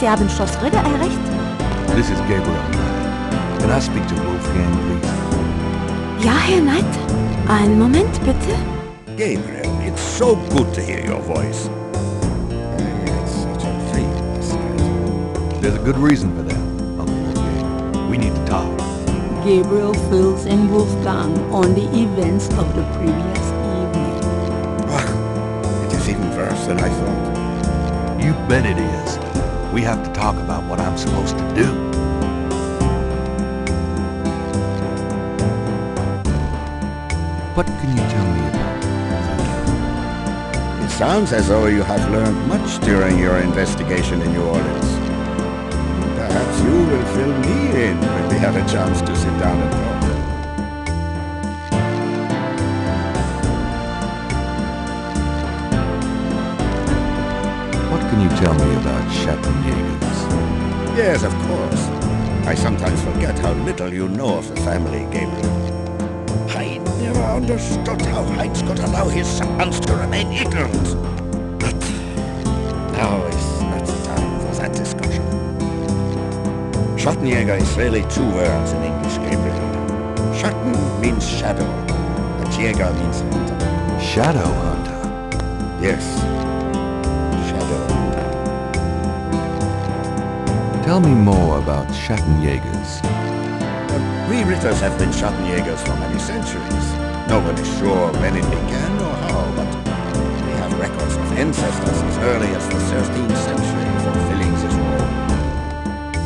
Sie haben Schloss Rügge erreicht? This is Gabriel Knight. Can I speak to Wolfgang, please? Ja, Herr Knight. Einen Moment, bitte. Gabriel, it's so good to hear your voice. It's such a treat this night. There's a good reason for that, Uncle Wolfgang. We need to talk. Gabriel fills in Wolfgang on the events of the previous evening. Oh, it is even worse than I thought. You bet it is. We have to talk about what I'm supposed to do. What can you tell me about it? It sounds as though you have learned much during your investigation in New Orleans. Perhaps you will fill me in when we have a chance to sit down and talk. What can you tell me about Schattenjägers? Yes, of course. I sometimes forget how little you know of the family, Gabriel. I never understood how Heinz could allow his sons to remain ignorant. But now is not the time for that discussion. Schattenjäger is really two words in English, Gabriel. Schatten means shadow, and Jäger means hunter. Shadow hunter? Yes, shadow hunter. Tell me more about Schattenjägers. We Ritters have been Schattenjägers for many centuries. Nobody's sure when it began or how, but we have records of ancestors as early as the 13th century fulfilling this role.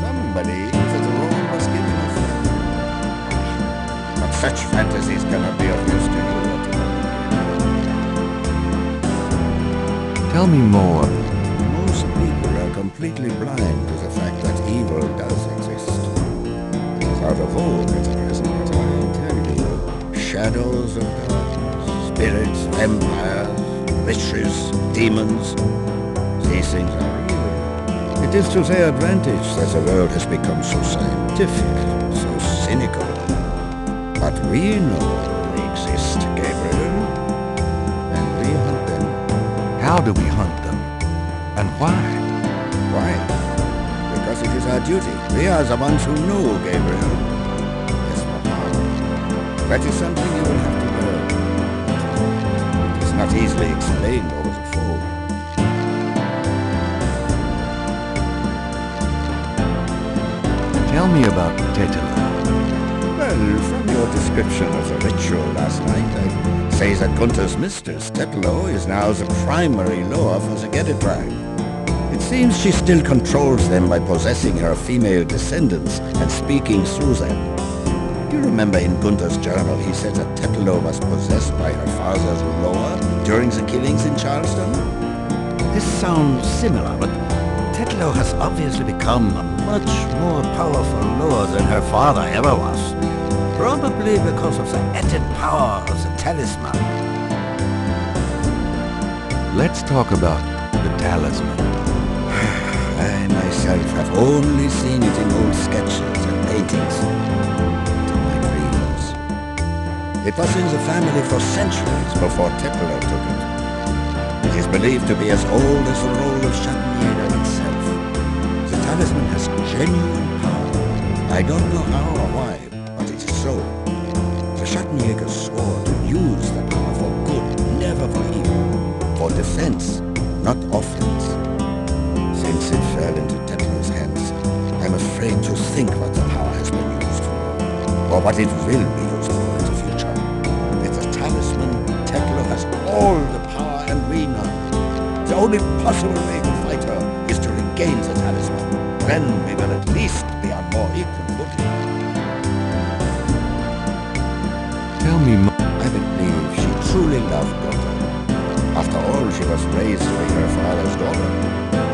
Somebody that the role was given us. But such fantasies cannot be of use to you. Tell me more. Most people are completely blind to the fact that evil does exist. It is out of all at present, but I tell you, shadows of darkness, spirits, vampires, witches, demons, these things are real. It is to their advantage that the world has become so scientific, so cynical. But we know they exist, Gabriel, and we hunt them. How do we hunt them? And why? Why? Because it is our duty. We are the ones who know, Gabriel. Yes, Papa. That is something you will have to learn. It is not easily explained over the phone. Tell me about Tetela. Well, from your description of the ritual last night, I'd say that Gunther's mistress, Tetelo, is now the primary lure for the Geddedrag. It seems she still controls them by possessing her female descendants and speaking through them. Do you remember in Gunther's journal he said that Tetelo was possessed by her father's lure during the killings in Charleston? This sounds similar, but Tetelo has obviously become a much more powerful lure than her father ever was. Probably because of the added power of the talisman. Let's talk about the talisman. I myself have only seen it in old sketches and paintings. In my dreams. It was in the family for centuries before Tetelo took it. It is believed to be as old as the role of Schattenjäger itself. The talisman has genuine power. I don't know how or why, but it is so. The Schattenjäger swore to use the power for good, never for evil. For defense, not offense. Since it fell into Tetelo's hands, I'm afraid to think what the power has been used for, or what it will be used for in the future. With the talisman, Tetelo has all the power and we none. The only possible way to fight her is to regain the talisman. Then we will at least be on more equal footing. Tell me more. I believe she truly loved Gunther. After all, she was raised to be her father's daughter.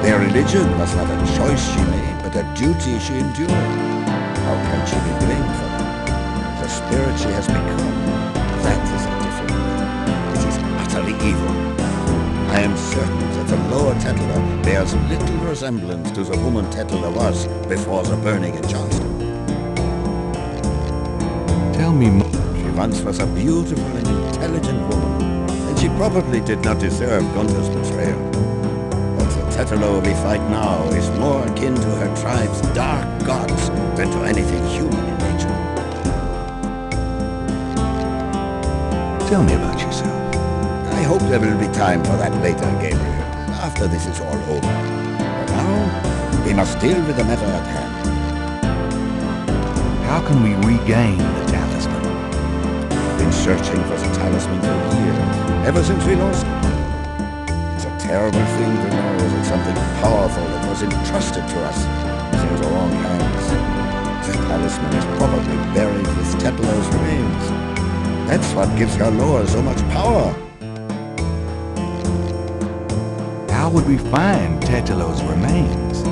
Their religion was not a choice she made, but a duty she endured. How can she be blamed for that? The spirit she has become, that is a different matter. It is utterly evil. I am certain that the lower Tetela bears little resemblance to the woman Tetela was before the burning in Charleston. Tell me more. She once was a beautiful and intelligent woman, and she probably did not deserve Gunther's betrayal. But the Tetelo we fight now is more akin to her tribe's dark gods than to anything human in nature. Tell me about yourself. I hope there will be time for that later, Gabriel, after this is all over. But now, we must deal with the matter at hand. How can we regain the talisman? We've been searching for the talisman for years, ever since we lost it. It's a terrible thing to know that something powerful that was entrusted to us is in the wrong hands. The talisman is probably buried with Tetelo's remains. That's what gives her lore so much power. How would we find Tetelo's remains?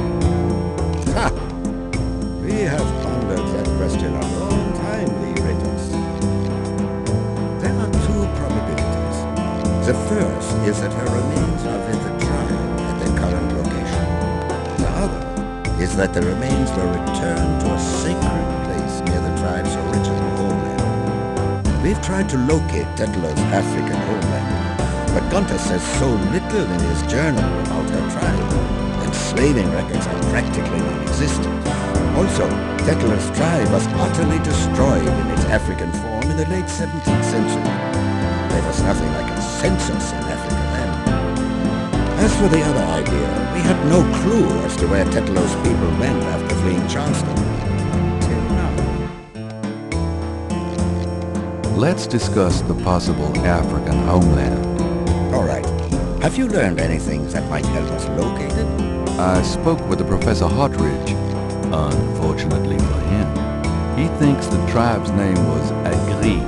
Ha! We have pondered that question a long time, the Ritters. There are two probabilities. The first is that her remains are with the tribe at their current location. The other is that the remains were returned to a sacred place near the tribe's original homeland. We've tried to locate Tetelo's African homeland, but Gunther says so little in his journal about her tribe, and slaving records are practically non-existent. Also, Tetelo's tribe was utterly destroyed in its African form in the late 17th century. There was nothing like a census in Africa then. As for the other idea, we had no clue as to where Tetelo's people went after fleeing Charleston. Until now. Let's discuss the possible African homeland. All right. Have you learned anything that might help us locate it? I spoke with the Professor Hartridge. Unfortunately for him, he thinks the tribe's name was Agri,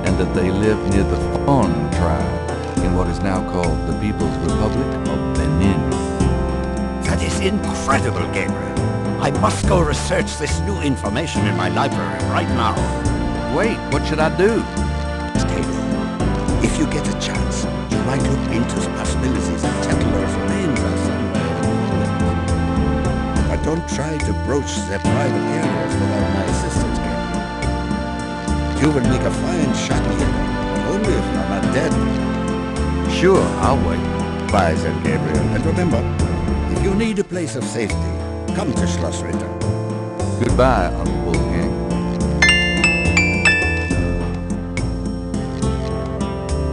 and that they lived near the Fon tribe in what is now called the People's Republic of Benin. That is incredible, Gabriel. I must go research this new information in my library right now. Wait, what should I do? Stay low. If you get a chance, you might look into the possibilities that Tetelo's remains are somewhere in the world. But don't try to broach their private areas without my assistance, Gabriel. You will make a fine shot here, but only if you are not dead. Sure, I'll wait. Bye then, Gabriel. And remember, if you need a place of safety, come to Schloss Ritter. Goodbye, Uncle Wolf.